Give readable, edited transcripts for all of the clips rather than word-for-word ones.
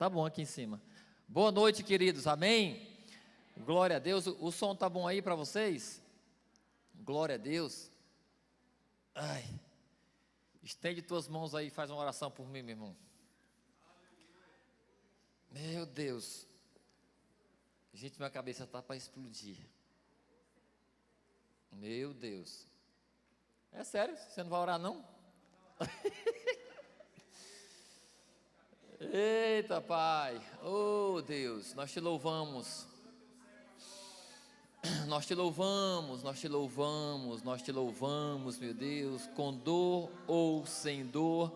Tá bom aqui em cima. Boa noite, queridos. Amém? Glória a Deus. O som tá bom aí para vocês? Glória a Deus. Ai. Estende tuas mãos aí e faz uma oração por mim, meu irmão. Meu Deus. Gente, minha cabeça tá para explodir. Meu Deus. É sério? Você não vai orar, não? Eita, Pai. Oh, Deus, nós te louvamos. Nós te louvamos, nós te louvamos, nós te louvamos, meu Deus, com dor ou sem dor.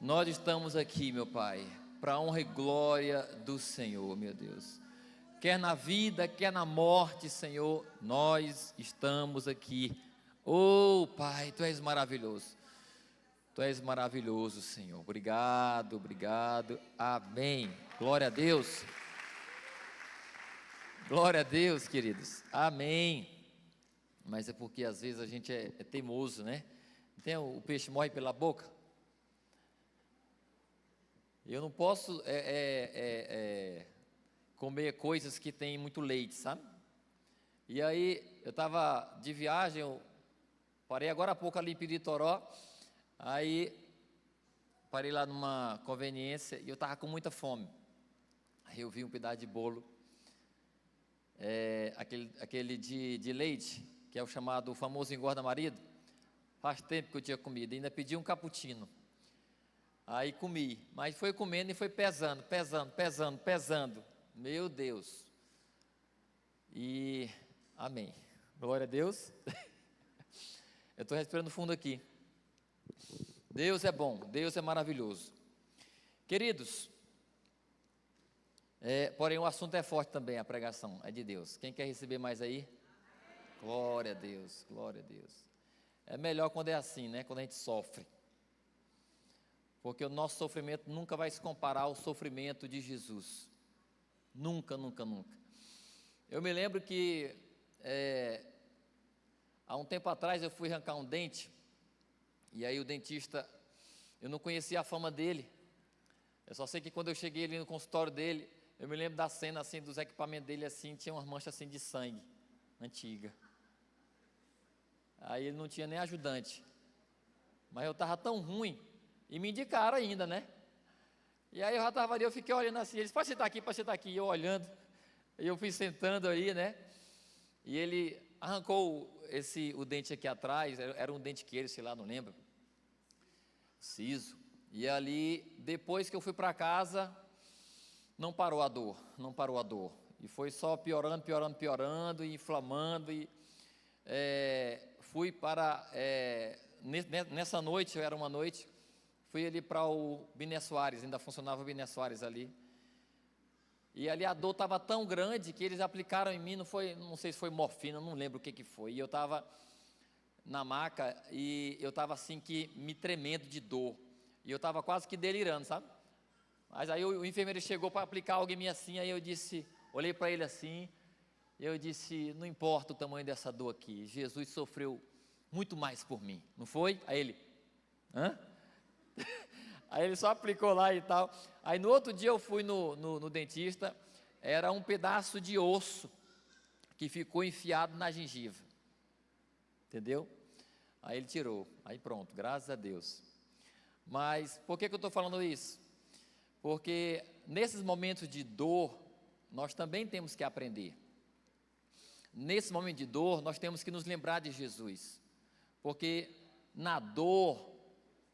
Nós estamos aqui, meu Pai, para a honra e glória do Senhor, meu Deus. Quer na vida, quer na morte, Senhor, nós estamos aqui. Oh, Pai, Tu és maravilhoso. Tu és maravilhoso, Senhor. Obrigado, obrigado. Amém. Glória a Deus. Glória a Deus, queridos. Amém. Mas é porque às vezes a gente é teimoso, né? Tem o peixe morre pela boca. Eu não posso comer coisas que tem muito leite, sabe? E aí, eu estava de viagem, eu parei agora há pouco ali em Piritoró. Aí, parei lá numa conveniência e eu estava com muita fome. Aí eu vi um pedaço de bolo, aquele de leite, que é o chamado, o famoso engorda marido. Faz tempo que eu tinha comido, ainda pedi um cappuccino. Aí comi, mas foi comendo e foi pesando. Meu Deus. E, amém. Glória a Deus. Eu estou respirando fundo aqui. Deus é bom, Deus é maravilhoso. Queridos, porém o assunto é forte também, a pregação é de Deus. Quem quer receber mais aí? Glória a Deus, glória a Deus. É melhor quando é assim, né? Quando a gente sofre. Porque o nosso sofrimento nunca vai se comparar ao sofrimento de Jesus. Nunca, nunca, nunca. Eu me lembro que há um tempo atrás eu fui arrancar um dente. E aí o dentista, eu não conhecia a fama dele. Eu só sei que quando eu cheguei ali no consultório dele, eu me lembro da cena assim, dos equipamentos dele assim, tinha umas manchas assim de sangue, antiga. Aí ele não tinha nem ajudante. Mas eu estava tão ruim, e me indicaram ainda, né? E aí eu já estava ali, eu fiquei olhando assim, eles, pode sentar aqui, e eu olhando. E eu fui sentando aí, né? E ele arrancou o dente aqui atrás, era um dente que ele, sei lá, não lembro. Siso. E ali, depois que eu fui para casa, não parou a dor. E foi só piorando, e inflamando. E fui para, nessa noite, era uma noite, fui ali para o Biné Soares, ainda funcionava o Biné Soares ali. E ali a dor estava tão grande que eles aplicaram em mim, não sei se foi morfina, não lembro o que foi. E eu estava na maca e eu estava assim que me tremendo de dor. E eu estava quase que delirando, sabe? Mas aí o enfermeiro chegou para aplicar algo em mim assim, aí eu disse, olhei para ele assim, e eu disse, não importa o tamanho dessa dor aqui, Jesus sofreu muito mais por mim, não foi? Aí ele, hã? Aí ele só aplicou lá e tal. Aí no outro dia eu fui no dentista, era um pedaço de osso que ficou enfiado na gengiva, entendeu? Aí ele tirou, aí pronto, graças a Deus. Mas por que eu estou falando isso? Porque nesses momentos de dor, nós também temos que aprender. Nesse momento de dor, nós temos que nos lembrar de Jesus, porque na dor,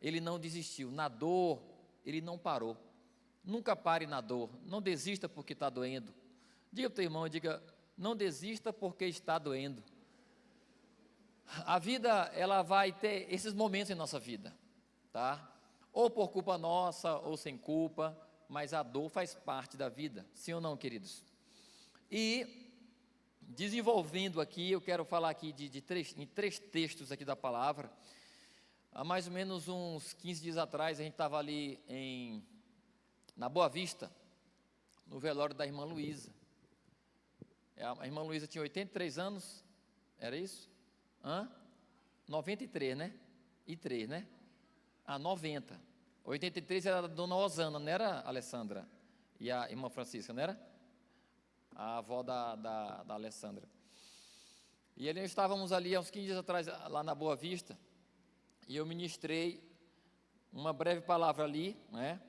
Ele não desistiu, na dor, Ele não parou. Nunca pare na dor, não desista porque está doendo. Diga para o teu irmão, diga, não desista porque está doendo. A vida, ela vai ter esses momentos em nossa vida, tá? Ou por culpa nossa, ou sem culpa, mas a dor faz parte da vida, sim ou não, queridos? E, desenvolvendo aqui, eu quero falar aqui em três textos aqui da palavra. Há mais ou menos uns 15 dias atrás, a gente estava ali na Boa Vista, no velório da irmã Luísa. A irmã Luísa tinha 83 anos, era isso? 93, né? E 3, né? 90. 83 era da dona Osana, não era, Alessandra? e a irmã Francisca, não era? A avó da Alessandra. E nós estávamos ali há uns 15 dias atrás, lá na Boa Vista, e eu ministrei uma breve palavra ali, né?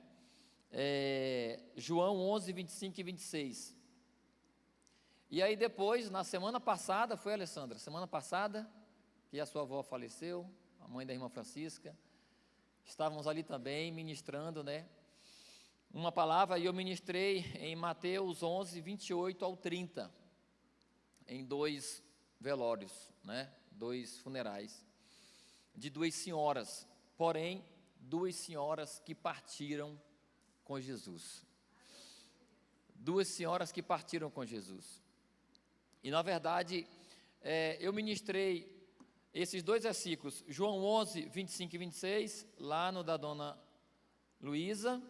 João 11, 25 e 26. E aí depois, na semana passada, foi, Alessandra? Semana passada, que a sua avó faleceu, a mãe da irmã Francisca, estávamos ali também ministrando, né? Uma palavra, e eu ministrei em Mateus 11, 28 ao 30, em 2 velórios, né? 2 funerais, de 2 senhoras, porém, 2 senhoras que partiram com Jesus. 2 senhoras que partiram com Jesus. E, na verdade, eu ministrei esses 2 versículos, João 11, 25 e 26, lá no da dona Luísa,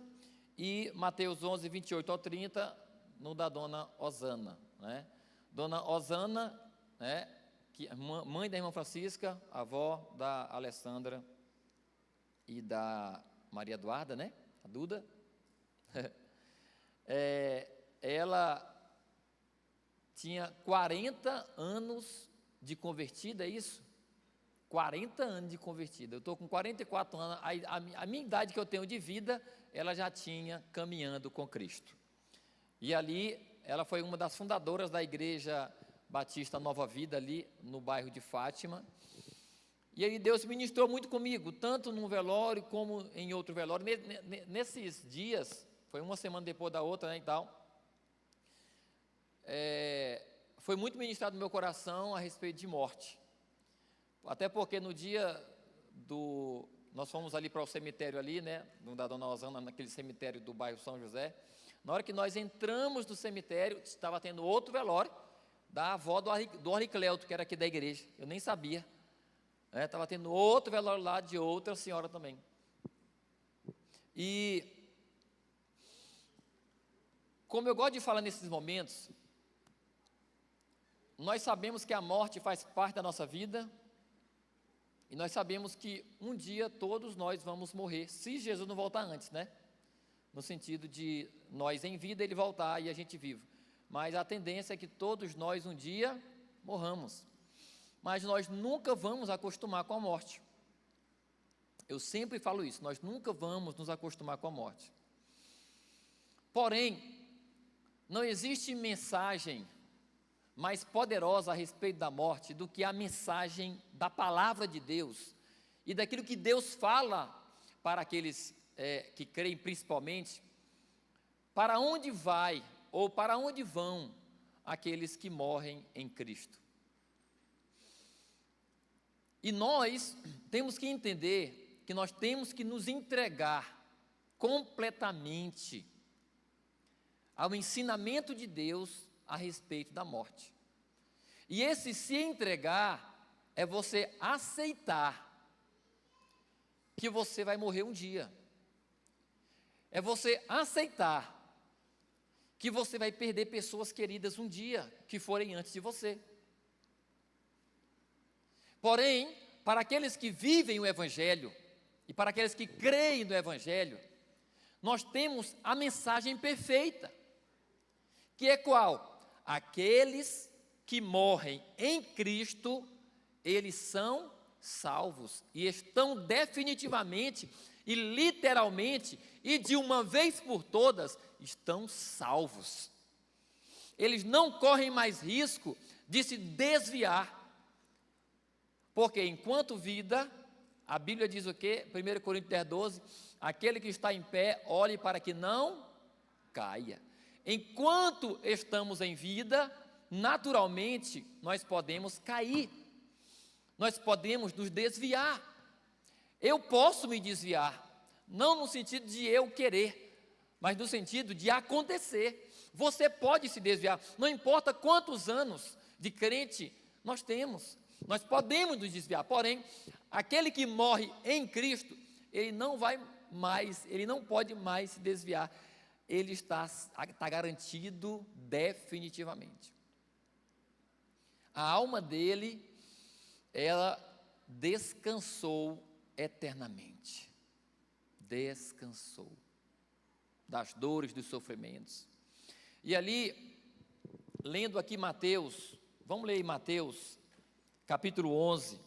e Mateus 11, 28 ao 30, no da dona Osana, né? Dona Osana, né, mãe da irmã Francisca, avó da Alessandra e da Maria Eduarda, né, a Duda. Ela tinha 40 anos de convertida, é isso? 40 anos de convertida. Eu estou com 44 anos, a minha idade que eu tenho de vida, ela já tinha caminhando com Cristo. E ali, ela foi uma das fundadoras da Igreja Batista Nova Vida, ali no bairro de Fátima. E aí Deus ministrou muito comigo, tanto num velório como em outro velório. Nesses dias, foi uma semana depois da outra, né, e tal, foi muito ministrado no meu coração a respeito de morte. Até porque no dia nós fomos ali para o cemitério ali, né, da dona Osana, naquele cemitério do bairro São José. Na hora que nós entramos no cemitério, estava tendo outro velório da avó do Oricleuto, que era aqui da igreja. Eu nem sabia. Estava tendo outro velório lá de outra senhora também. E, como eu gosto de falar nesses momentos, nós sabemos que a morte faz parte da nossa vida, e nós sabemos que um dia todos nós vamos morrer, se Jesus não voltar antes, né? No sentido de nós em vida, ele voltar e a gente vivo. Mas a tendência é que todos nós um dia morramos. Mas nós nunca vamos acostumar com a morte. Eu sempre falo isso, nós nunca vamos nos acostumar com a morte. Porém, não existe mensagem mais poderosa a respeito da morte do que a mensagem da palavra de Deus e daquilo que Deus fala para aqueles que creem principalmente, para onde vai ou para onde vão aqueles que morrem em Cristo. E nós temos que entender que nós temos que nos entregar completamente ao ensinamento de Deus a respeito da morte. E esse se entregar é você aceitar que você vai morrer um dia. É você aceitar que você vai perder pessoas queridas um dia que forem antes de você. Porém, para aqueles que vivem o Evangelho e para aqueles que creem no Evangelho, nós temos a mensagem perfeita, que é qual? Aqueles que morrem em Cristo, eles são salvos e estão definitivamente e literalmente e de uma vez por todas estão salvos. Eles não correm mais risco de se desviar, porque enquanto vida, a Bíblia diz o quê? 1 Coríntios 10:12, aquele que está em pé, olhe para que não caia. Enquanto estamos em vida, naturalmente, nós podemos cair, nós podemos nos desviar. Eu posso me desviar, não no sentido de eu querer, mas no sentido de acontecer. Você pode se desviar, não importa quantos anos de crente nós temos, nós podemos nos desviar. Porém, aquele que morre em Cristo, ele não vai mais, ele não pode mais se desviar. Ele está garantido definitivamente. A alma dele, ela descansou eternamente. Descansou. das dores, dos sofrimentos. E ali, lendo aqui Mateus, vamos ler Mateus, capítulo 11,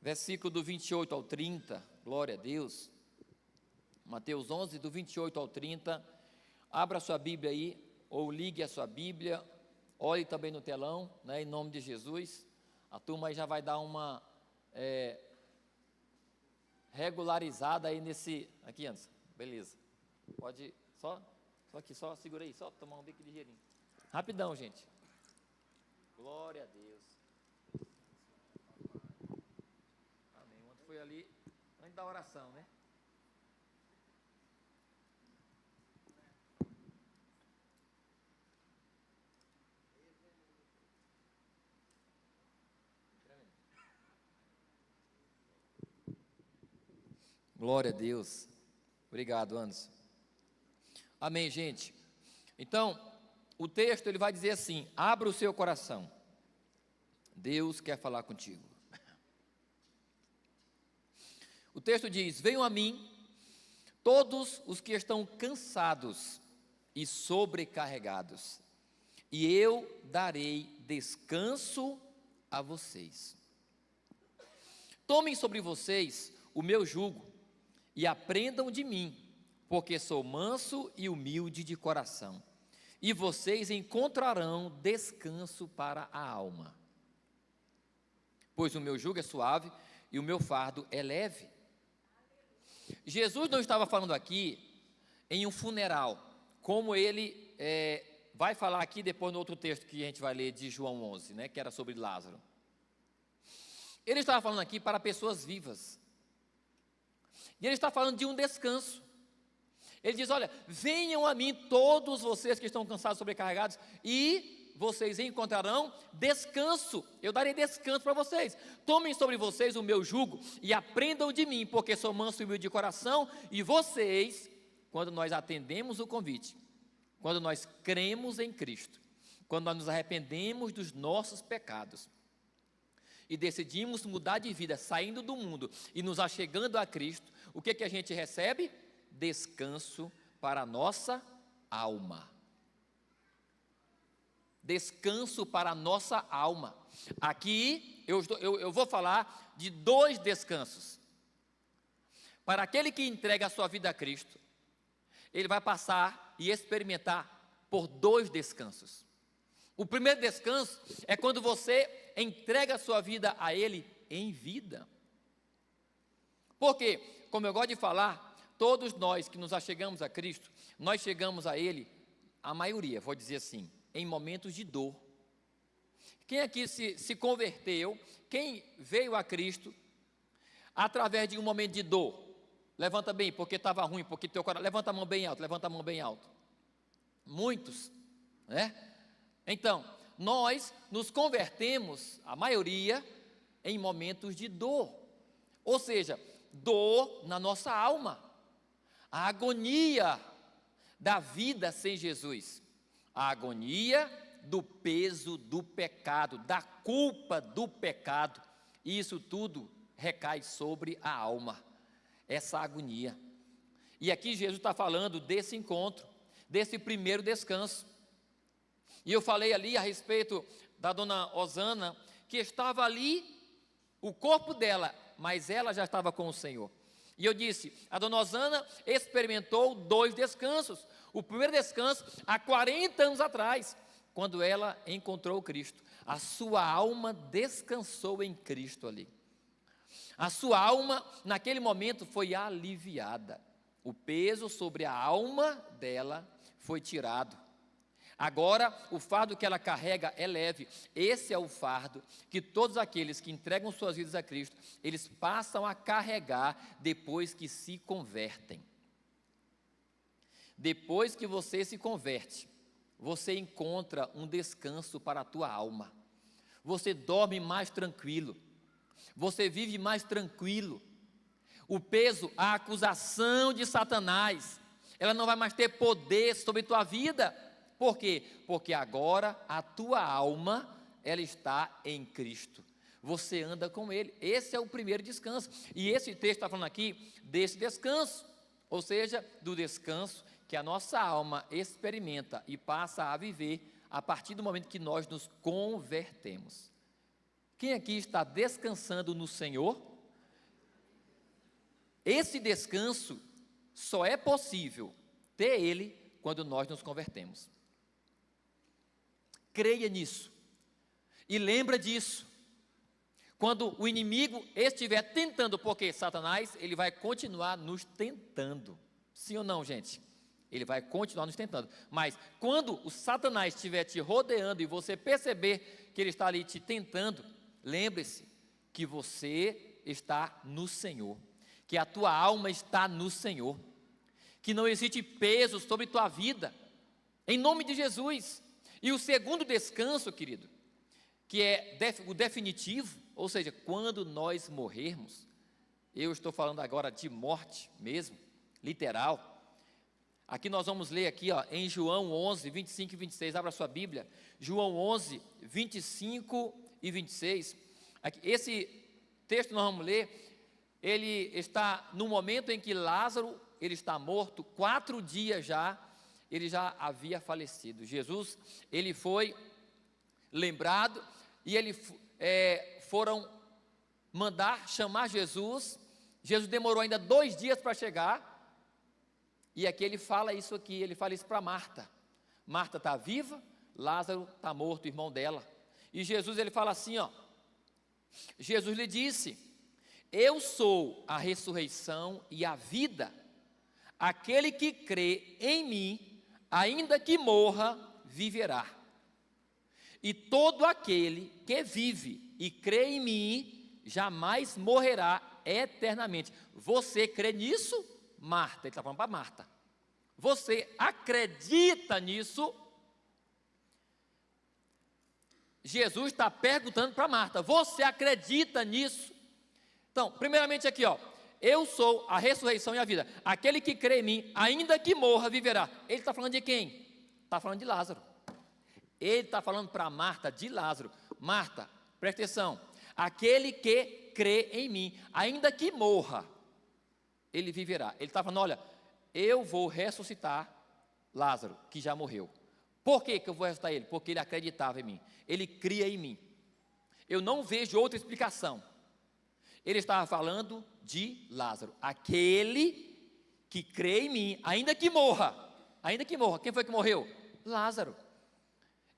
versículo do 28 ao 30, glória a Deus. Mateus 11, do 28 ao 30, abra a sua Bíblia aí, ou ligue a sua Bíblia, olhe também no telão, né, em nome de Jesus. A turma aí já vai dar uma regularizada aí nesse, aqui antes, beleza, pode, só aqui, só segura aí, só tomar um bico ligeirinho, rapidão, gente, glória a Deus, amém. Ontem foi ali, antes da oração, né? Glória a Deus. Obrigado, Anderson. Amém, gente. Então, o texto ele vai dizer assim: abra o seu coração. Deus quer falar contigo. O texto diz: venham a mim todos os que estão cansados e sobrecarregados, e eu darei descanso a vocês. Tomem sobre vocês o meu jugo e aprendam de mim, porque sou manso e humilde de coração, e vocês encontrarão descanso para a alma. Pois o meu jugo é suave e o meu fardo é leve. Jesus não estava falando aqui em um funeral, como ele vai falar aqui depois no outro texto que a gente vai ler de João 11, né, que era sobre Lázaro. Ele estava falando aqui para pessoas vivas. E ele está falando de um descanso. Ele diz: olha, venham a mim todos vocês que estão cansados e sobrecarregados, e vocês encontrarão descanso. Eu darei descanso para vocês. Tomem sobre vocês o meu jugo e aprendam de mim, porque sou manso e humilde de coração. E vocês, quando nós atendemos o convite, quando nós cremos em Cristo, quando nós nos arrependemos dos nossos pecados e decidimos mudar de vida, saindo do mundo e nos achegando a Cristo, o que a gente recebe? Descanso para a nossa alma. Descanso para a nossa alma. Aqui eu vou falar de dois descansos. Para aquele que entrega a sua vida a Cristo, ele vai passar e experimentar por dois descansos. O primeiro descanso é quando você entrega a sua vida a Ele em vida. Porque, como eu gosto de falar, todos nós que nos achegamos a Cristo, nós chegamos a Ele, a maioria, vou dizer assim, em momentos de dor. Quem aqui se converteu, quem veio a Cristo através de um momento de dor? Levanta bem, porque estava ruim, porque teu coração, levanta a mão bem alto, levanta a mão bem alto. Muitos, né? Então, nós nos convertemos, a maioria, em momentos de dor. Ou seja, dor na nossa alma. A agonia da vida sem Jesus. A agonia do peso do pecado, da culpa do pecado. E isso tudo recai sobre a alma. Essa agonia. E aqui Jesus está falando desse encontro, desse primeiro descanso. E eu falei ali a respeito da dona Osana, que estava ali, o corpo dela, mas ela já estava com o Senhor. E eu disse, a dona Osana experimentou dois descansos. O primeiro descanso, há 40 anos atrás, quando ela encontrou Cristo. A sua alma descansou em Cristo ali. A sua alma, naquele momento, foi aliviada. O peso sobre a alma dela foi tirado. Agora, o fardo que ela carrega é leve. Esse é o fardo que todos aqueles que entregam suas vidas a Cristo, eles passam a carregar depois que se convertem. Depois que você se converte, você encontra um descanso para a tua alma. Você dorme mais tranquilo. Você vive mais tranquilo. O peso, a acusação de Satanás, ela não vai mais ter poder sobre tua vida. Por quê? Porque agora a tua alma, ela está em Cristo. Você anda com Ele. Esse é o primeiro descanso. E esse texto está falando aqui desse descanso. Ou seja, do descanso que a nossa alma experimenta e passa a viver a partir do momento que nós nos convertemos. Quem aqui está descansando no Senhor? Esse descanso só é possível ter ele quando nós nos convertemos. Creia nisso e lembra disso. Quando o inimigo estiver tentando, porque Satanás, ele vai continuar nos tentando. Sim ou não, gente? Ele vai continuar nos tentando. Mas quando o Satanás estiver te rodeando e você perceber que ele está ali te tentando, lembre-se que você está no Senhor, que a tua alma está no Senhor, que não existe peso sobre tua vida, em nome de Jesus. E o segundo descanso, querido, que é o definitivo, ou seja, quando nós morrermos, eu estou falando agora de morte mesmo, literal. Aqui nós vamos ler aqui, ó, em João 11, 25 e 26, abra sua Bíblia, João 11, 25 e 26, aqui, esse texto nós vamos ler, ele está no momento em que Lázaro, ele está morto, 4 dias já, ele já havia falecido. Jesus, ele foi lembrado, e ele foram mandar chamar Jesus. Jesus demorou ainda 2 dias para chegar, e aqui ele fala isso aqui, ele fala isso para Marta. Marta está viva, Lázaro está morto, o irmão dela. E Jesus, ele fala assim, ó, Jesus lhe disse: eu sou a ressurreição e a vida, aquele que crê em mim, ainda que morra, viverá. E todo aquele que vive e crê em mim, jamais morrerá eternamente. Você crê nisso, Marta? Ele está falando para Marta. Você acredita nisso? Jesus está perguntando para Marta, você acredita nisso? Então, primeiramente aqui, ó, eu sou a ressurreição e a vida. Aquele que crê em mim, ainda que morra, viverá. Ele está falando de quem? Está falando de Lázaro. Ele está falando para Marta de Lázaro. Marta, presta atenção. Aquele que crê em mim, ainda que morra, ele viverá. Ele está falando, olha, eu vou ressuscitar Lázaro, que já morreu. Por que eu vou ressuscitar ele? Porque ele acreditava em mim. Ele cria em mim. Eu não vejo outra explicação. Ele estava falando de Lázaro. Aquele que crê em mim, ainda que morra. Ainda que morra. Quem foi que morreu? Lázaro.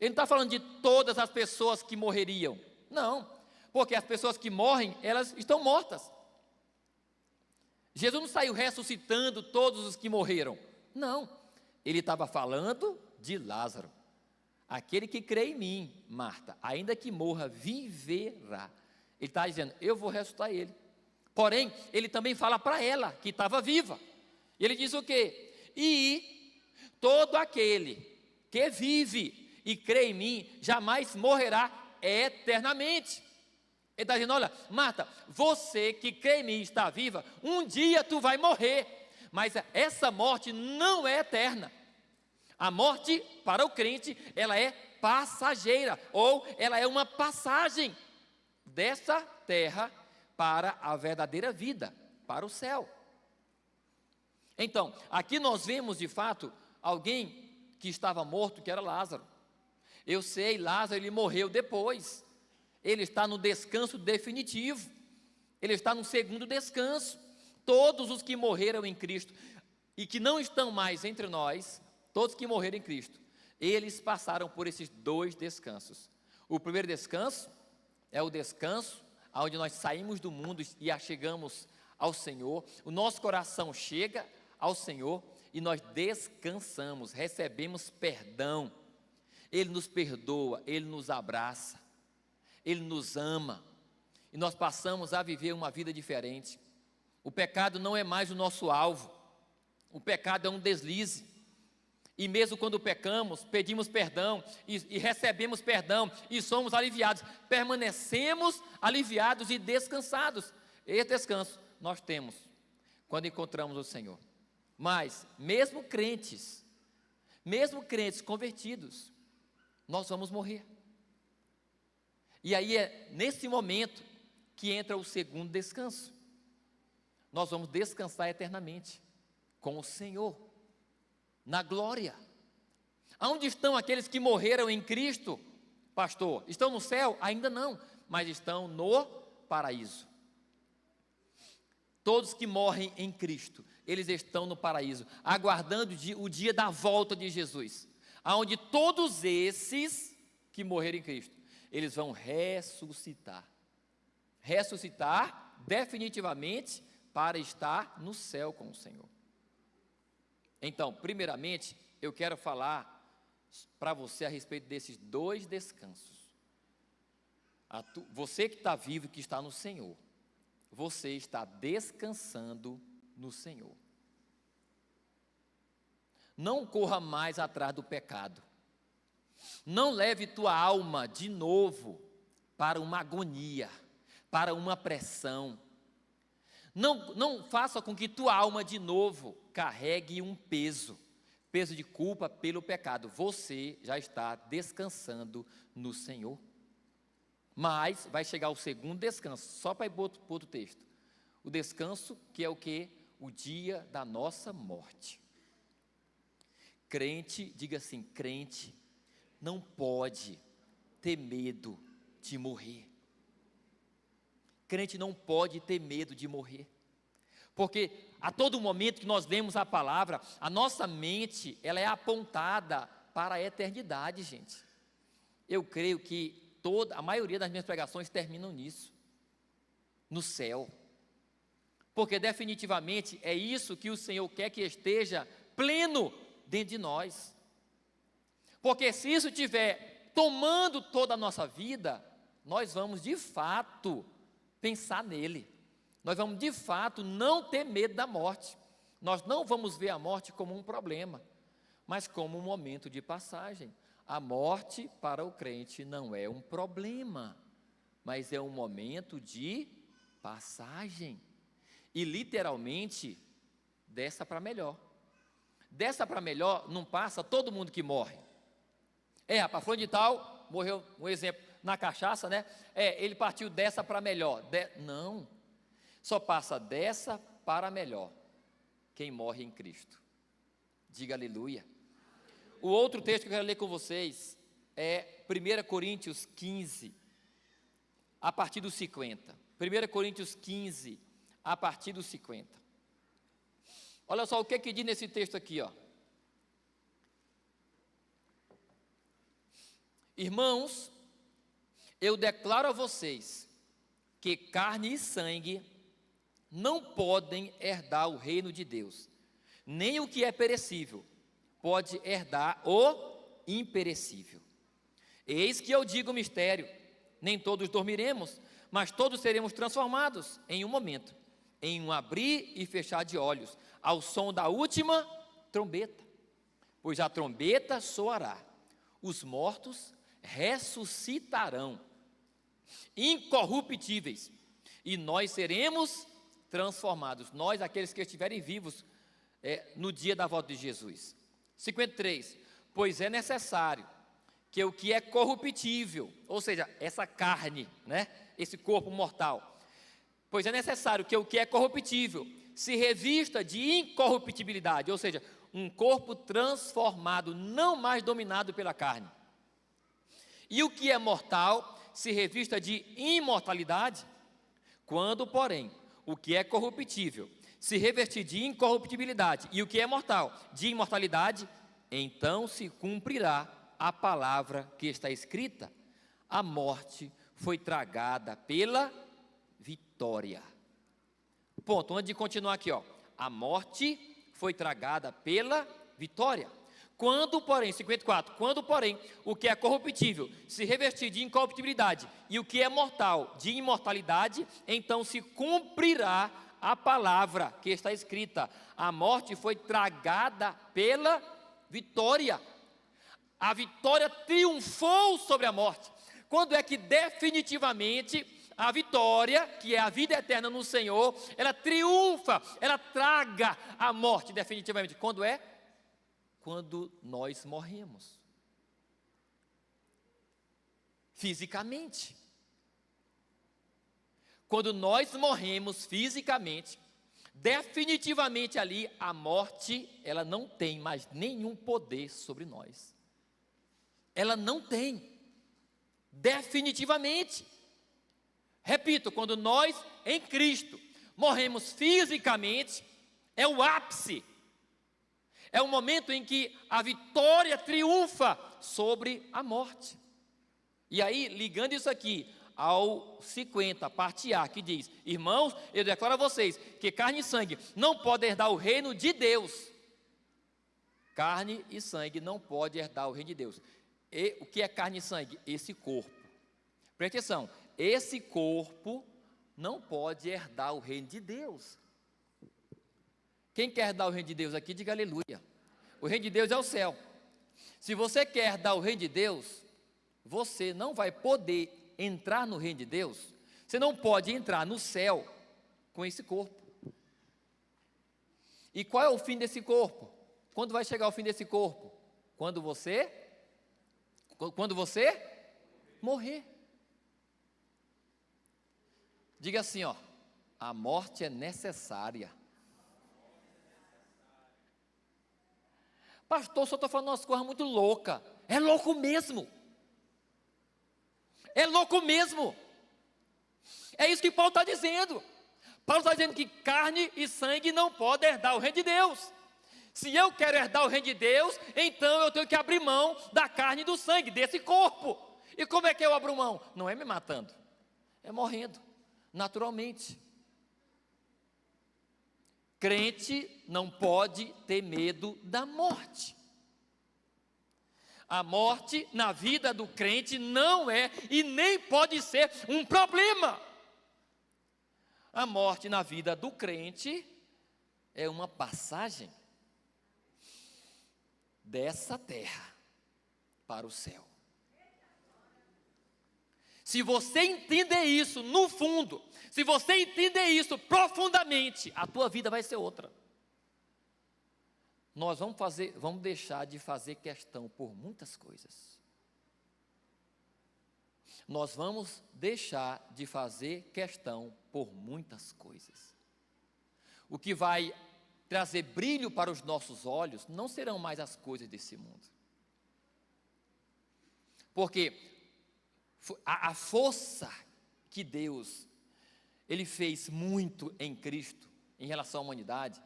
Ele não está falando de todas as pessoas que morreriam. Não, porque as pessoas que morrem, elas estão mortas. Jesus não saiu ressuscitando todos os que morreram. Não, ele estava falando de Lázaro. Aquele que crê em mim, Marta, ainda que morra, viverá. Ele está dizendo, eu vou ressuscitar ele. Porém, ele também fala para ela, que estava viva. E ele diz o quê? E todo aquele que vive e crê em mim, jamais morrerá eternamente. Ele está dizendo, olha, Marta, você que crê em mim está viva, um dia tu vai morrer, mas essa morte não é eterna. A morte, para o crente, ela é passageira, ou ela é uma passagem dessa terra para a verdadeira vida, para o céu. Então, aqui nós vemos de fato, alguém que estava morto, que era Lázaro. Eu sei, Lázaro, ele morreu depois. Ele está no descanso definitivo. Ele está no segundo descanso. Todos os que morreram em Cristo e que não estão mais entre nós, todos que morreram em Cristo, eles passaram por esses 2 descansos. O primeiro descanso é o descanso onde nós saímos do mundo e achegamos ao Senhor. O nosso coração chega ao Senhor e nós descansamos, recebemos perdão. Ele nos perdoa, Ele nos abraça, Ele nos ama, e nós passamos a viver uma vida diferente. O pecado não é mais o nosso alvo, o pecado é um deslize, e mesmo quando pecamos, pedimos perdão, e recebemos perdão, e somos aliviados, permanecemos aliviados e descansados. Esse descanso nós temos, quando encontramos o Senhor. Mas, mesmo crentes convertidos, nós vamos morrer. E aí é nesse momento que entra o segundo descanso. Nós vamos descansar eternamente com o Senhor. na glória. Aonde estão aqueles que morreram em Cristo, pastor? Estão no céu? Ainda não, mas estão no paraíso. Todos que morrem em Cristo, eles estão no paraíso, aguardando o dia da volta de Jesus, aonde todos esses que morreram em Cristo, eles vão ressuscitar. Ressuscitar definitivamente para estar no céu com o Senhor. Então, primeiramente, eu quero falar para você a respeito desses 2 descansos. Você que está vivo e que está no Senhor, você está descansando no Senhor. Não corra mais atrás do pecado. Não leve tua alma de novo para uma agonia, para uma pressão. Não faça com que tua alma de novo carregue um peso de culpa pelo pecado. Você já está descansando no Senhor. Mas vai chegar o segundo descanso, só para ir para outro texto. O descanso que é o quê? O dia da nossa morte. Crente, diga assim, crente não pode ter medo de morrer. Crente não pode ter medo de morrer. Porque a todo momento que nós lemos a palavra, a nossa mente, ela é apontada para a eternidade, gente. Eu creio que a maioria das minhas pregações terminam nisso, no céu. Porque definitivamente é isso que o Senhor quer que esteja pleno dentro de nós. Porque se isso estiver tomando toda a nossa vida, nós vamos de fato pensar nele. Nós vamos de fato não ter medo da morte. Nós não vamos ver a morte como um problema, mas como um momento de passagem. A morte para o crente não é um problema, mas é um momento de passagem. E literalmente, dessa para melhor. Dessa para melhor não passa todo mundo que morre. Rapaz, fulano de tal, morreu, um exemplo, na cachaça, né? Ele partiu dessa para melhor. Não, só passa dessa para melhor quem morre em Cristo. Diga aleluia. O outro texto que eu quero ler com vocês é 1 Coríntios 15, a partir do 50. 1 Coríntios 15, a partir do 50. Olha só o que diz nesse texto aqui, ó. Irmãos, eu declaro a vocês que carne e sangue não podem herdar o reino de Deus, nem o que é perecível pode herdar o imperecível. Eis que eu digo o mistério: nem todos dormiremos, mas todos seremos transformados em um momento, em um abrir e fechar de olhos, ao som da última trombeta. Pois a trombeta soará, os mortos ressuscitarão, incorruptíveis, e nós seremos transformados, nós, aqueles que estiverem vivos no dia da volta de Jesus. 53, pois é necessário que o que é corruptível, ou seja, essa carne, né, esse corpo mortal, pois é necessário que o que é corruptível se revista de incorruptibilidade, ou seja, um corpo transformado, não mais dominado pela carne. E o que é mortal se revista de imortalidade. Quando, porém, o que é corruptível se revestir de incorruptibilidade e o que é mortal de imortalidade, então se cumprirá a palavra que está escrita: a morte foi tragada pela vitória. Ponto, antes de continuar aqui, ó, a morte foi tragada pela vitória. Quando, porém, 54, quando, porém, o que é corruptível se revestir de incorruptibilidade e o que é mortal de imortalidade, então se cumprirá a palavra que está escrita: a morte foi tragada pela vitória. A vitória triunfou sobre a morte. Quando é que definitivamente a vitória, que é a vida eterna no Senhor, ela triunfa, ela traga a morte definitivamente? Quando é? Quando nós morremos fisicamente. Quando nós morremos fisicamente, Definitivamente ali, a morte, ela não tem mais nenhum poder sobre nós. Ela não tem. Definitivamente. Repito, quando nós, em Cristo, morremos fisicamente, é o ápice. É o momento em que a vitória triunfa sobre a morte. E aí, ligando isso aqui ao 50, parte A, que diz: irmãos, eu declaro a vocês que carne e sangue não podem herdar o reino de Deus. Carne e sangue não podem herdar o reino de Deus. E o que é carne e sangue? Esse corpo. Presta atenção, esse corpo não pode herdar o reino de Deus. Quem quer herdar o reino de Deus aqui, diga aleluia. O reino de Deus é o céu. Se você quer herdar o reino de Deus, você não vai poder entrar no reino de Deus, você não pode entrar no céu com esse corpo. E qual é o fim desse corpo? Quando vai chegar o fim desse corpo? Quando você morrer. Diga assim, ó: a morte é necessária. Pastor, só estou falando umas coisas muito loucas. É louco mesmo. É louco mesmo. É isso que Paulo está dizendo. Paulo está dizendo que carne e sangue não podem herdar o reino de Deus. Se eu quero herdar o reino de Deus, então eu tenho que abrir mão da carne e do sangue, desse corpo. E como é que eu abro mão? Não é me matando, é morrendo, naturalmente. Crente não pode ter medo da morte. A morte na vida do crente não é e nem pode ser um problema. A morte na vida do crente é uma passagem dessa terra para o céu. Se você entender isso no fundo, se você entender isso profundamente, a tua vida vai ser outra. Nós vamos deixar de fazer questão por muitas coisas. Nós vamos deixar de fazer questão por muitas coisas. O que vai trazer brilho para os nossos olhos não serão mais as coisas desse mundo. Porque a força que Deus, Ele fez muito em Cristo, em relação à humanidade,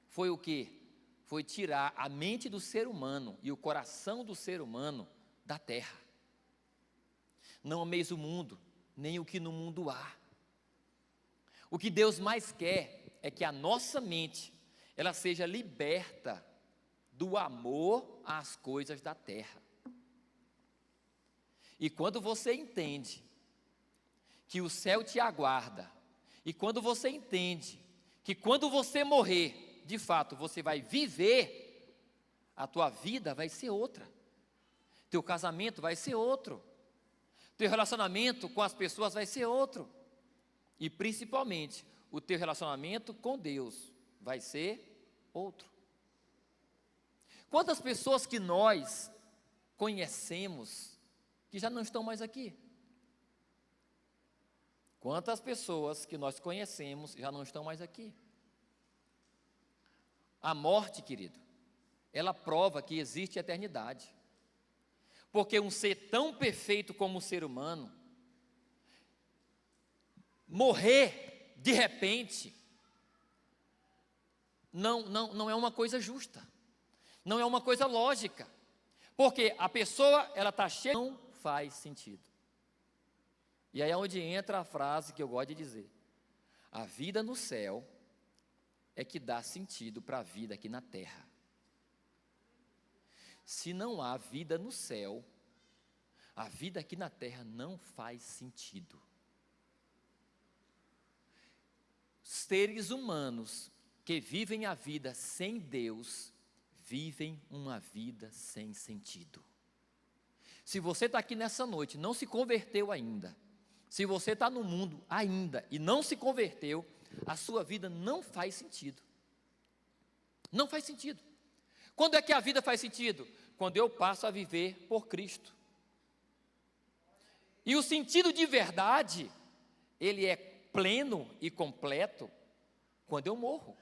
foi o quê? Foi tirar a mente do ser humano e o coração do ser humano da terra. Não ameis o mundo, nem o que no mundo há. O que Deus mais quer é que a nossa mente, ela seja liberta do amor às coisas da terra. E quando você entende que o céu te aguarda, e quando você entende que quando você morrer, de fato, você vai viver, a tua vida vai ser outra, teu casamento vai ser outro, teu relacionamento com as pessoas vai ser outro, e principalmente, o teu relacionamento com Deus vai ser outro. Quantas pessoas que nós conhecemos, que já não estão mais aqui? Quantas pessoas que nós conhecemos já não estão mais aqui? A morte, querido, ela prova que existe eternidade. Porque um ser tão perfeito como o ser humano, morrer de repente, não é uma coisa justa, não é uma coisa lógica. Porque a pessoa, ela está cheia, não faz sentido. E aí é onde entra a frase que eu gosto de dizer: a vida no céu é que dá sentido para a vida aqui na terra. Se não há vida no céu, a vida aqui na terra não faz sentido. Seres humanos que vivem a vida sem Deus, vivem uma vida sem sentido. Se você está aqui nessa noite, não se converteu ainda, se você está no mundo ainda e não se converteu, a sua vida não faz sentido. Não faz sentido. Quando é que a vida faz sentido? Quando eu passo a viver por Cristo. E o sentido de verdade, ele é pleno e completo quando eu morro.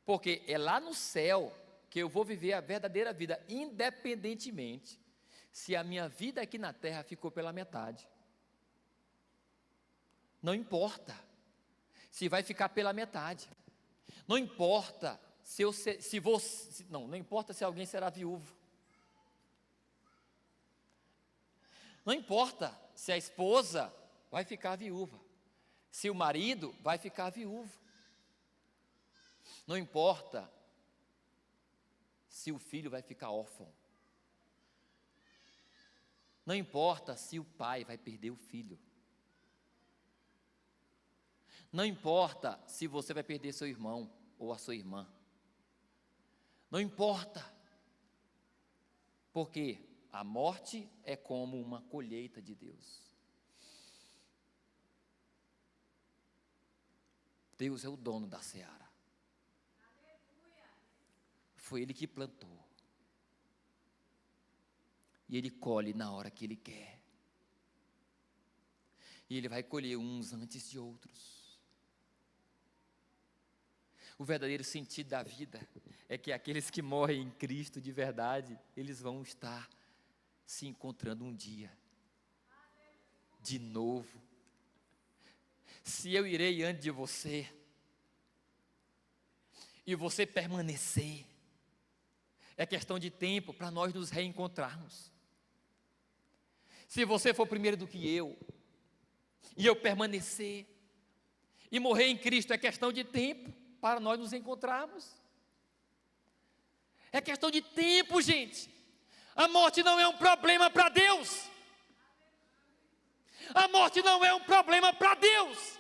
Porque é lá no céu que eu vou viver a verdadeira vida, independentemente se a minha vida aqui na terra ficou pela metade. Não importa se vai ficar pela metade. Não importa não importa se alguém será viúvo. Não importa se a esposa vai ficar viúva, se o marido vai ficar viúvo. Não importa se o filho vai ficar órfão. Não importa se o pai vai perder o filho. Não importa se você vai perder seu irmão ou a sua irmã. Não importa. Porque a morte é como uma colheita de Deus. Deus é o dono da seara. Foi Ele que plantou. E Ele colhe na hora que Ele quer. E Ele vai colher uns antes de outros. O verdadeiro sentido da vida é que aqueles que morrem em Cristo de verdade, eles vão estar se encontrando um dia, de novo. Se eu irei antes de você, e você permanecer, é questão de tempo para nós nos reencontrarmos. Se você for primeiro do que eu, e eu permanecer, e morrer em Cristo, é questão de tempo para nós nos encontrarmos. É questão de tempo, gente. A morte não é um problema para Deus. A morte não é um problema para Deus.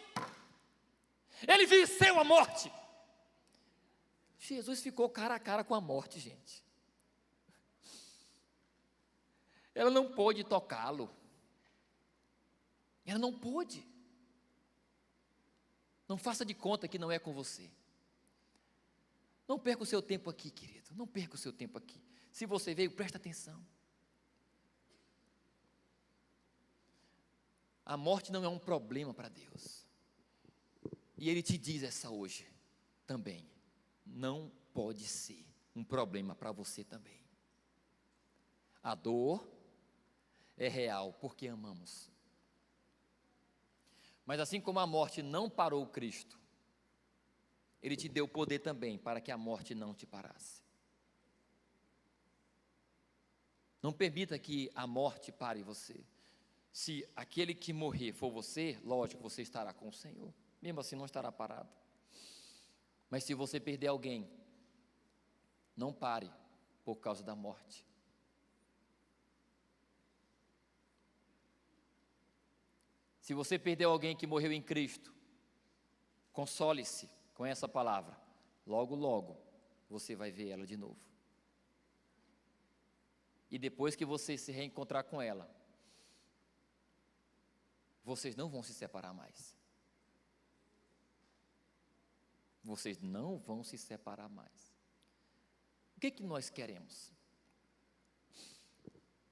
Ele venceu a morte. Jesus ficou cara a cara com a morte, gente. Ela não pôde tocá-lo. Ela não pôde. Não faça de conta que não é com você. Não perca o seu tempo aqui, querido. Não perca o seu tempo aqui. Se você veio, presta atenção. A morte não é um problema para Deus. E Ele te diz essa hoje também. Não pode ser um problema para você também. A dor é real porque amamos. Mas assim como a morte não parou Cristo, Ele te deu poder também para que a morte não te parasse. Não permita que a morte pare você. Se aquele que morrer for você, lógico, você estará com o Senhor. Mesmo assim não estará parado. Mas se você perder alguém, não pare por causa da morte. Se você perdeu alguém que morreu em Cristo, console-se com essa palavra. Logo, logo, você vai ver ela de novo. E depois que você se reencontrar com ela, vocês não vão se separar mais. Vocês não vão se separar mais. O que nós queremos?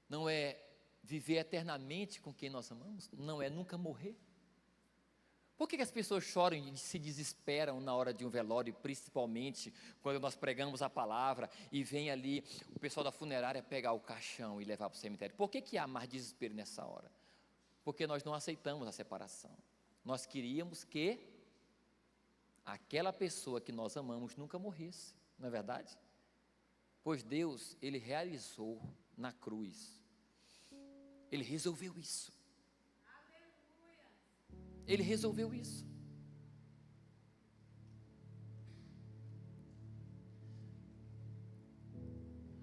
Não é viver eternamente com quem nós amamos? Não é nunca morrer? Por que as pessoas choram e se desesperam na hora de um velório, principalmente quando nós pregamos a palavra e vem ali o pessoal da funerária pegar o caixão e levar para o cemitério? Por que há mais desespero nessa hora? Porque nós não aceitamos a separação. Nós queríamos que aquela pessoa que nós amamos nunca morresse, não é verdade? Pois Deus, Ele realizou na cruz. Ele resolveu isso. Ele resolveu isso.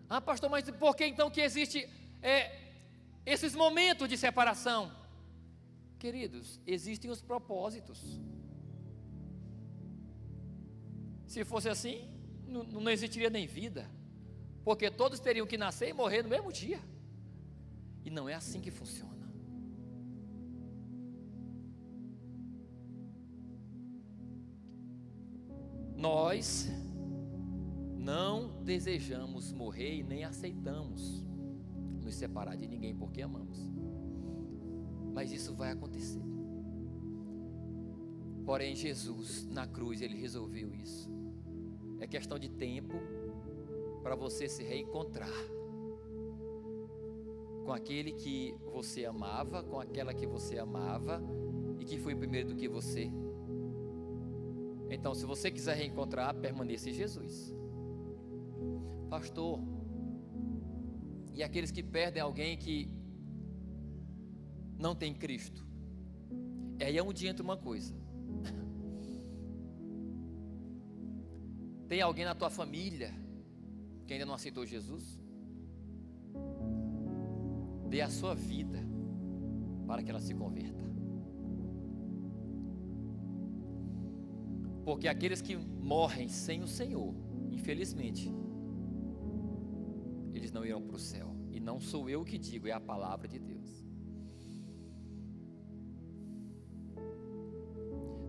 Ah, pastor, mas por que então que existe esses momentos de separação? Queridos, existem os propósitos. Se fosse assim, não existiria nem vida, porque todos teriam que nascer e morrer no mesmo dia. E não é assim que funciona. Nós não desejamos morrer e nem aceitamos nos separar de ninguém porque amamos. Mas isso vai acontecer. Porém, Jesus, na cruz, Ele resolveu isso. É questão de tempo para você se reencontrar com aquele que você amava, com aquela que você amava e que foi primeiro do que você. Então, se você quiser reencontrar, permaneça em Jesus. Pastor, e aqueles que perdem alguém que não tem Cristo? Aí é onde entra uma coisa. Tem alguém na tua família que ainda não aceitou Jesus? Dê a sua vida para que ela se converta. Porque aqueles que morrem sem o Senhor, infelizmente, eles não irão para o céu. E não sou eu que digo, é a palavra de Deus.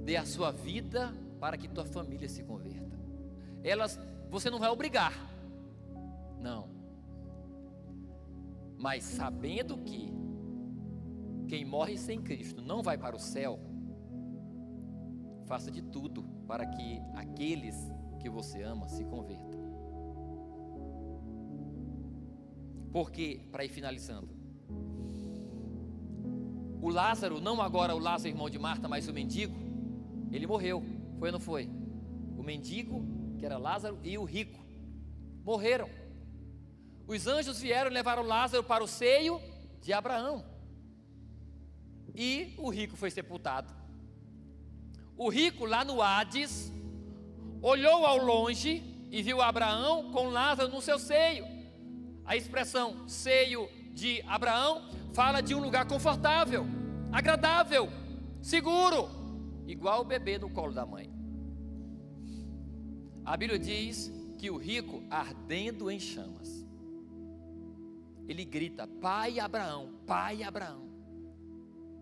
Dê a sua vida para que tua família se converta. Você não vai obrigar, não. Mas sabendo que quem morre sem Cristo não vai para o céu, faça de tudo para que aqueles que você ama se convertam. Porque, para ir finalizando, o Lázaro, não agora o Lázaro irmão de Marta, mas o mendigo, ele morreu, foi ou não foi? O mendigo, que era Lázaro, e o rico morreram. Os anjos vieram e levaram Lázaro para o seio de Abraão, e o rico foi sepultado. O rico lá no Hades olhou ao longe e viu Abraão com Lázaro no seu seio. A expressão seio de Abraão fala de um lugar confortável, agradável, seguro, igual o bebê no colo da mãe. A Bíblia diz que o rico, ardendo em chamas, ele grita: Pai Abraão, Pai Abraão,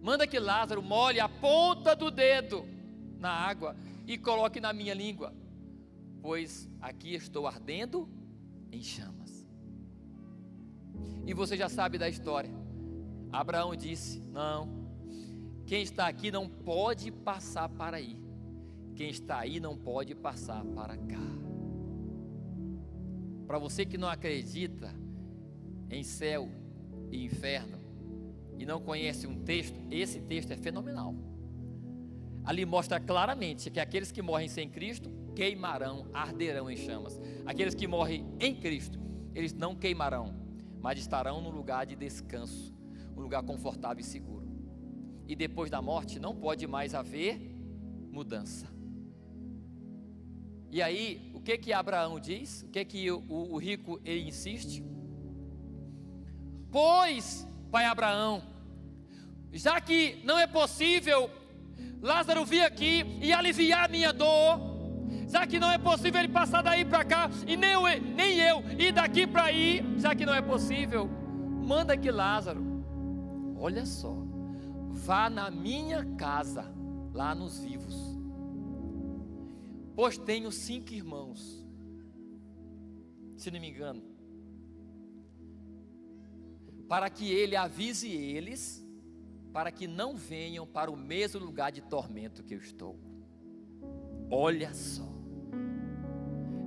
manda que Lázaro molhe a ponta do dedo na água e coloque na minha língua, pois aqui estou ardendo em chamas. E você já sabe da história. Abraão disse: não, quem está aqui não pode passar para aí, quem está aí não pode passar para cá. Para você que não acredita em céu e inferno e não conhece um texto, esse texto é fenomenal. Ali mostra claramente que aqueles que morrem sem Cristo queimarão, arderão em chamas. Aqueles que morrem em Cristo, eles não queimarão, mas estarão num lugar de descanso, um lugar confortável e seguro. E depois da morte não pode mais haver mudança. E aí, o que Abraão diz? O que o rico ele insiste? Pois, pai Abraão, já que não é possível Lázaro vir aqui e aliviar a minha dor, já que não é possível ele passar daí para cá, e nem eu ir daqui para aí, já que não é possível, manda que Lázaro, olha só, vá na minha casa, lá nos vivos, pois tenho 5 irmãos, se não me engano, para que ele avise eles, para que não venham para o mesmo lugar de tormento que eu estou. Olha só,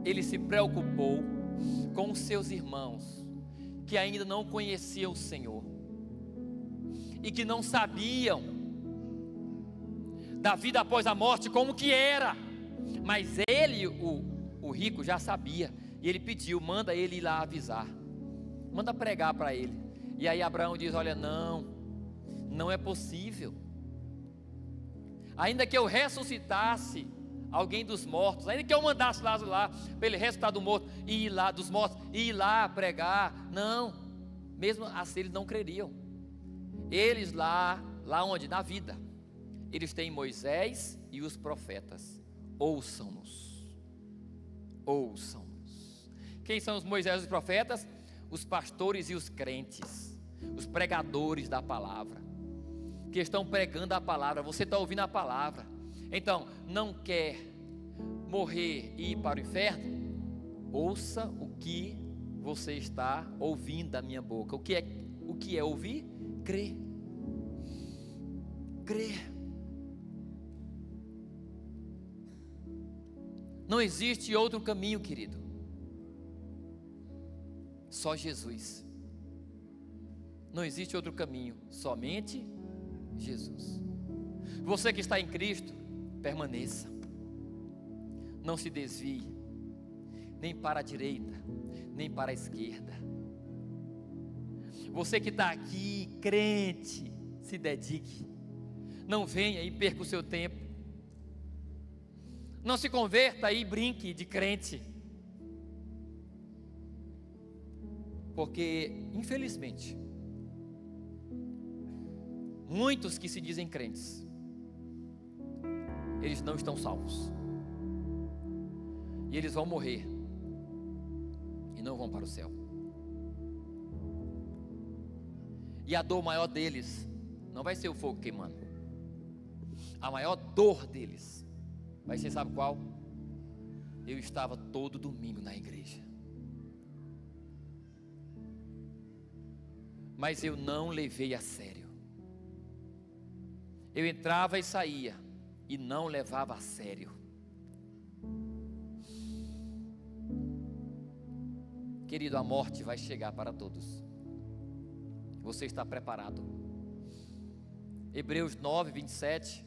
ele se preocupou com os seus irmãos, que ainda não conheciam o Senhor, e que não sabiam da vida após a morte, como que era, mas ele, o rico, já sabia, e ele pediu, manda ele ir lá avisar, manda pregar para ele. E aí Abraão diz: olha, não é possível, ainda que eu ressuscitasse alguém dos mortos, ainda que eu mandasse Lázaro lá, para ele ressuscitar do morto, e ir lá, dos mortos, e ir lá pregar, não, mesmo assim eles não creriam. Eles lá onde? Na vida, eles têm Moisés e os profetas, ouçam-nos. Quem são os Moisés e os profetas? Os pastores e os crentes, os pregadores da palavra, que estão pregando a palavra. Você está ouvindo a palavra, então não quer morrer e ir para o inferno? Ouça o que você está ouvindo da minha boca. O que é ouvir? Crer. Não existe outro caminho, querido. Só Jesus. Não existe outro caminho, somente Jesus. Você que está em Cristo, permaneça. Não se desvie, nem para a direita, nem para a esquerda. Você que está aqui, crente, se dedique. Não venha e perca o seu tempo. Não se converta e brinque de crente. Porque, infelizmente, muitos que se dizem crentes, eles não estão salvos. E eles vão morrer e não vão para o céu. E a dor maior deles não vai ser o fogo queimando. A maior dor deles vai ser, sabe qual? Eu estava todo domingo na igreja, mas eu não levei a sério. Eu entrava e saía e não levava a sério. Querido, a morte vai chegar para todos. Você está preparado? Hebreus 9, 27,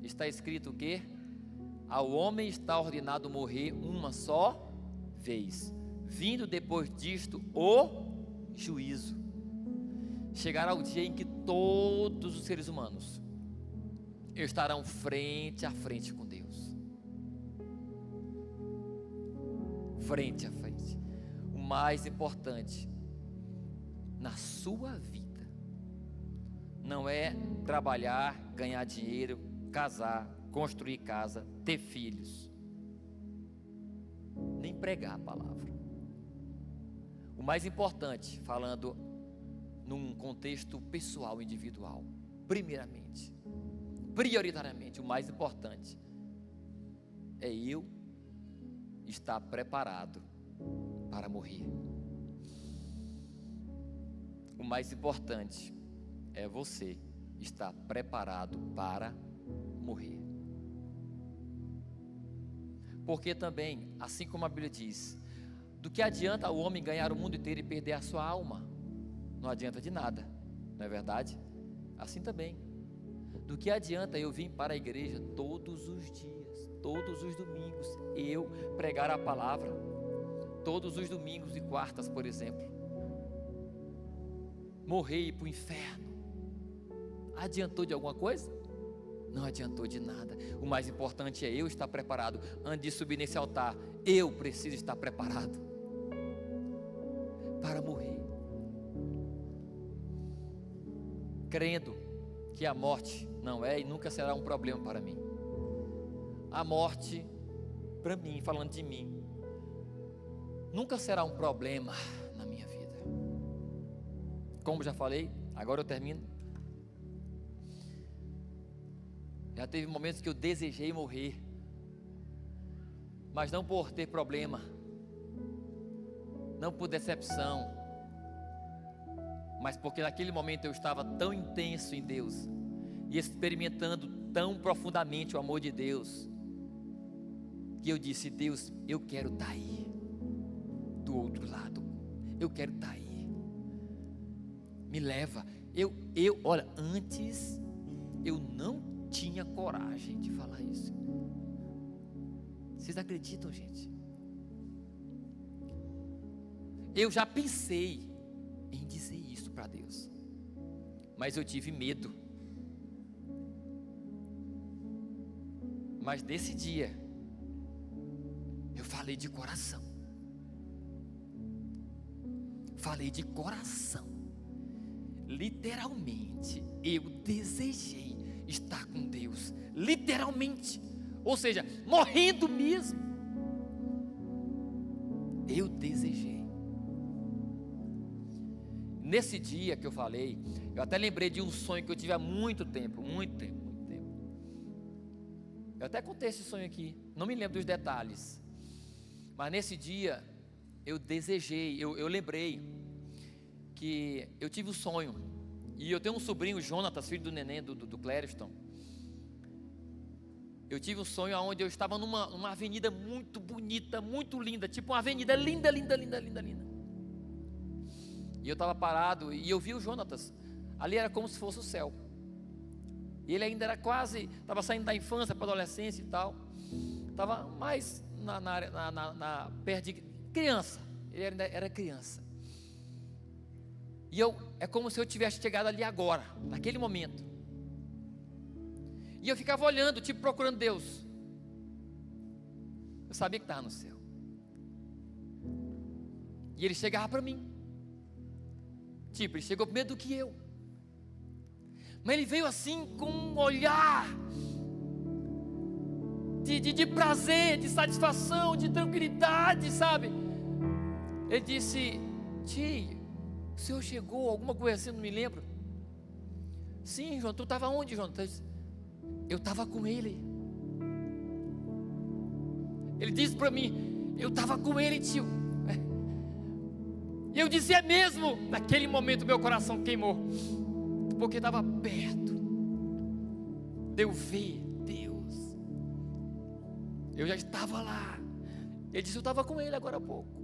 está escrito o quê? Ao homem está ordenado morrer uma só vez, vindo depois disto o juízo. Chegará o dia em que todos os seres humanos estarão frente a frente com Deus. Frente a frente. O mais importante na sua vida não é trabalhar, ganhar dinheiro, casar, construir casa, ter filhos, nem pregar a palavra. O mais importante, falando num contexto pessoal, individual, primeiramente, prioritariamente, o mais importante é eu estar preparado para morrer. O mais importante é você estar preparado para morrer. Porque também, assim como a Bíblia diz, do que adianta o homem ganhar o mundo inteiro e perder a sua alma? Não adianta de nada, não é verdade? Assim também, do que adianta eu vir para a igreja todos os dias, todos os domingos, eu pregar a palavra, todos os domingos e quartas, por exemplo, morrer e ir para o inferno? Adiantou de alguma coisa? Não adiantou de nada. O mais importante é eu estar preparado. Antes de subir nesse altar, eu preciso estar preparado para morrer, crendo que a morte não é e nunca será um problema para mim. A morte, para mim, falando de mim, nunca será um problema na minha vida. Como já falei, agora eu termino. Já teve momentos que eu desejei morrer, mas não por ter problema, não por decepção, mas porque naquele momento eu estava tão intenso em Deus e experimentando tão profundamente o amor de Deus, que eu disse: Deus, eu quero estar aí, do outro lado, eu quero estar aí, me leva. Olha, antes eu não tinha coragem de falar isso. Vocês acreditam, gente? Eu já pensei em dizer isso para Deus, mas eu tive medo. Mas nesse dia eu falei de coração. Falei de coração. Literalmente, eu desejei estar com Deus, literalmente, ou seja, morrendo mesmo. Eu desejei. Nesse dia que eu falei, eu até lembrei de um sonho que eu tive há muito tempo. Eu até contei esse sonho aqui, não me lembro dos detalhes, mas nesse dia eu desejei, eu lembrei que eu tive um sonho. E eu tenho um sobrinho, Jonatas, filho do neném, do Clériston. Eu tive um sonho onde eu estava numa avenida muito bonita, muito linda, tipo uma avenida linda, linda, linda, linda, linda. E eu estava parado e eu vi o Jonatas. Ali era como se fosse o céu. E ele ainda era quase, estava saindo da infância para a adolescência e tal. Estava mais perto de criança. Ele ainda era criança. E é como se eu tivesse chegado ali agora, naquele momento. E eu ficava olhando, tipo procurando Deus. Eu sabia que estava no céu. E ele chegava para mim. Tipo, ele chegou primeiro do que eu. Mas ele veio assim com um olhar de prazer, de satisfação, de tranquilidade, sabe? Ele disse: tio, o senhor chegou, alguma coisa assim, não me lembro. Sim, João, tu estava onde, João? Eu estava com ele. Ele disse para mim: eu estava com ele, tio. E eu disse: é mesmo? Naquele momento meu coração queimou, porque estava perto de eu ver Deus. Eu já estava lá. Ele disse: eu estava com ele agora há pouco.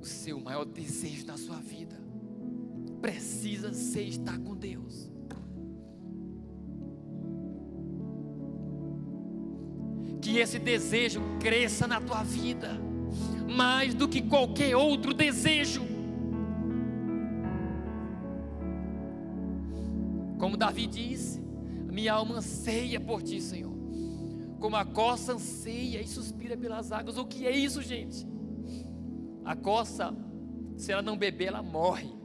O seu maior desejo na sua vida precisa ser estar com Deus. Que esse desejo cresça na tua vida mais do que qualquer outro desejo. Como Davi disse: minha alma anseia por ti, Senhor, como a corça anseia e suspira pelas águas. O que é isso, gente? A corça, se ela não beber, ela morre.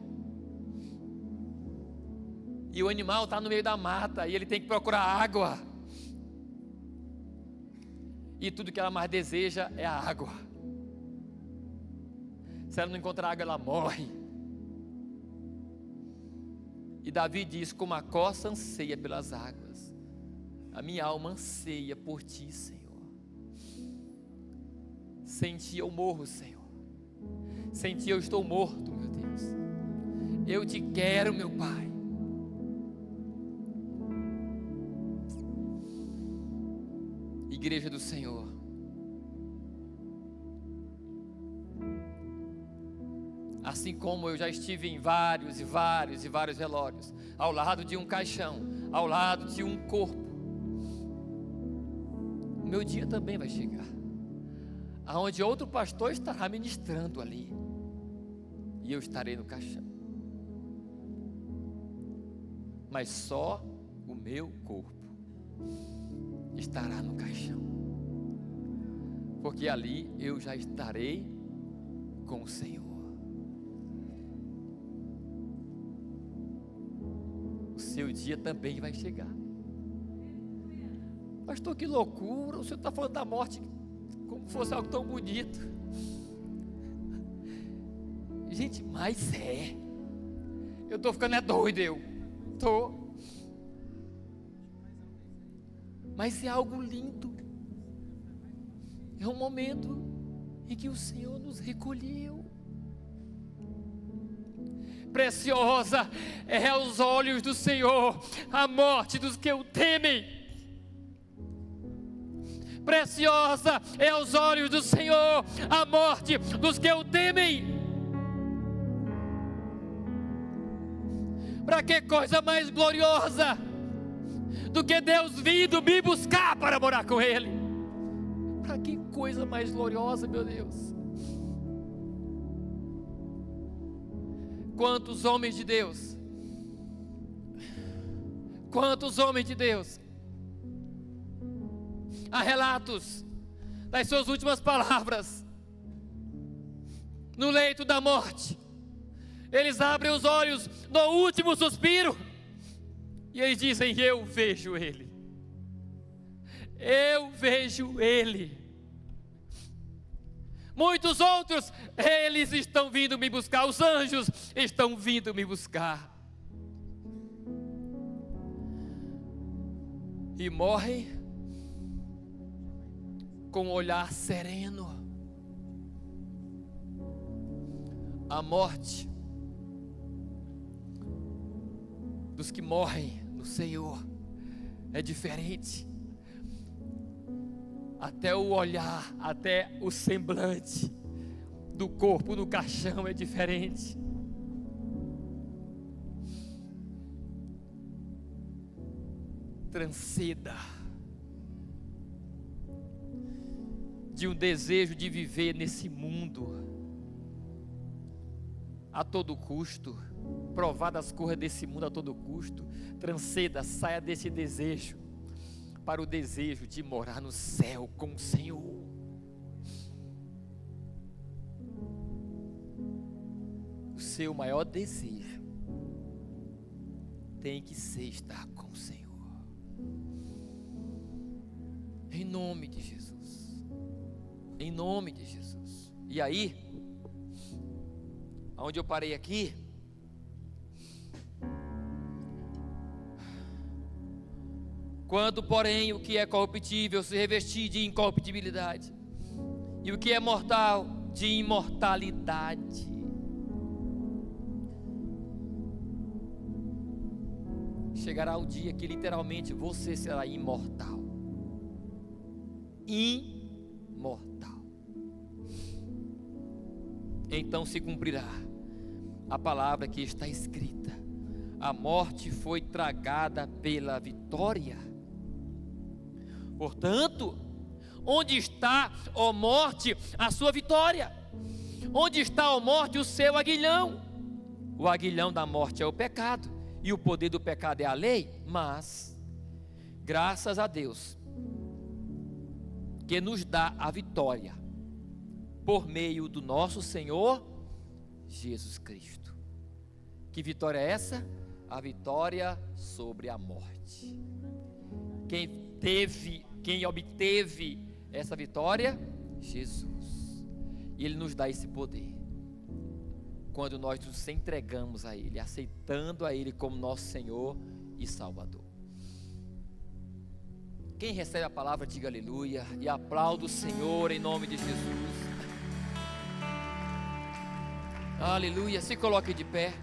E o animal está no meio da mata e ele tem que procurar água. E tudo que ela mais deseja é a água. Se ela não encontrar água, ela morre. E Davi diz: como a corça anseia pelas águas, a minha alma anseia por ti, Senhor. Sem ti eu morro, Senhor. Sem ti eu estou morto, meu Deus. Eu te quero, meu Pai. Igreja do Senhor, assim como eu já estive em vários e vários e vários velórios, ao lado de um caixão, ao lado de um corpo, o meu dia também vai chegar, aonde outro pastor estará ministrando ali, e eu estarei no caixão, mas só o meu corpo estará no caixão, porque ali eu já estarei com o Senhor. O seu dia também vai chegar. Pastor, que loucura, o senhor está falando da morte como fosse algo tão bonito. Gente, mas eu estou ficando doido, estou. Mas é algo lindo. É um momento em que o Senhor nos recolheu. Preciosa é aos olhos do Senhor a morte dos que o temem. Preciosa é aos olhos do Senhor a morte dos que o temem. Para que coisa mais gloriosa do que Deus vindo me buscar para morar com Ele? Para que coisa mais gloriosa, meu Deus. Quantos homens de Deus, há relatos das suas últimas palavras, no leito da morte, eles abrem os olhos no último suspiro, e eles dizem: eu vejo Ele, eu vejo Ele. Muitos outros, eles estão vindo me buscar, os anjos estão vindo me buscar, e morrem com um olhar sereno. A morte dos que morrem no Senhor é diferente. Até o olhar, até o semblante do corpo no caixão é diferente. Transcenda de um desejo de viver nesse mundo a todo custo, provar das coisas desse mundo a todo custo. Transcenda, saia desse desejo para o desejo de morar no céu com o Senhor. O seu maior desejo tem que ser estar com o Senhor. Em nome de Jesus. Em nome de Jesus. E aí, onde eu parei aqui, quando, porém, o que é corruptível se revestir de incorruptibilidade, e o que é mortal de imortalidade, chegará o dia que literalmente você será imortal. Imortal. Então se cumprirá a palavra que está escrita: a morte foi tragada pela vitória. Portanto, onde está, ó morte, a sua vitória? Onde está, ó morte, o seu aguilhão? O aguilhão da morte é o pecado, e o poder do pecado é a lei. Mas, graças a Deus, que nos dá a vitória, por meio do nosso Senhor Jesus Cristo. Que vitória é essa? A vitória sobre a morte. Quem obteve essa vitória? Jesus. E Ele nos dá esse poder quando nós nos entregamos a Ele, aceitando a Ele como nosso Senhor e Salvador. Quem recebe a palavra, diga aleluia e aplauda o Senhor em nome de Jesus. Aleluia. Se coloque de pé.